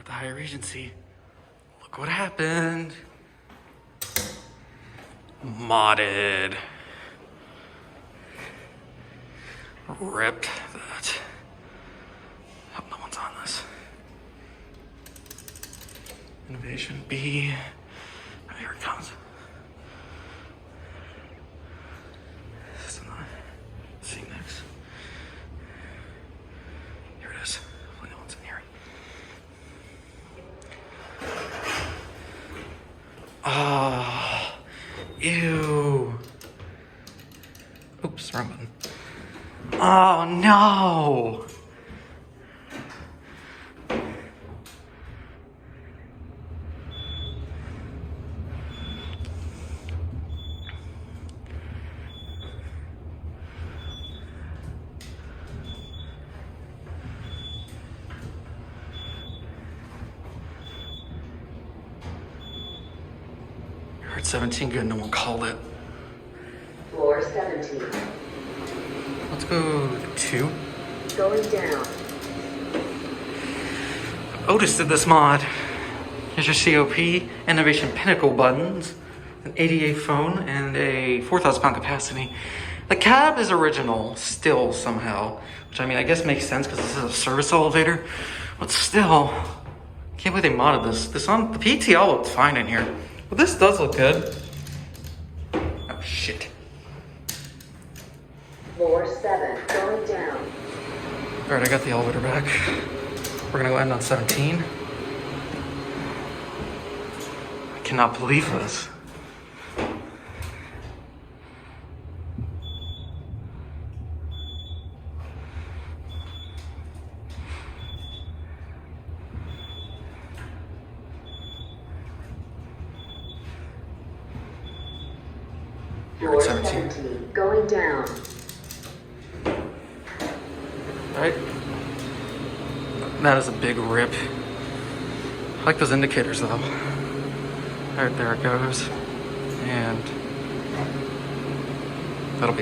at the Hyatt Regency. Look what happened. Modded. Rip that. Hope no one's on this. Innovation B. Oh, here it comes. See next. Here it is. Hopefully no one's in here. Oh, ew. Oops, wrong button. Oh no. Heard 17 good, no one called it. Floor 17. Let's go 2. Going down. Otis did this mod. Here's your COP, Innovation Pinnacle buttons, an ADA phone, and a 4,000 pound capacity. The cab is original, still somehow, which I mean, I guess makes sense because this is a service elevator, but still, can't believe they modded this. This on the PTL looked fine in here, but this does look good. Oh shit. Floor 7. Going down. All right, I got the elevator back. We're gonna go end on 17. I cannot believe this. You're Floor at 17. 17. Going down. Right? That is a big rip. I like those indicators though. Alright, there it goes. And that'll be it.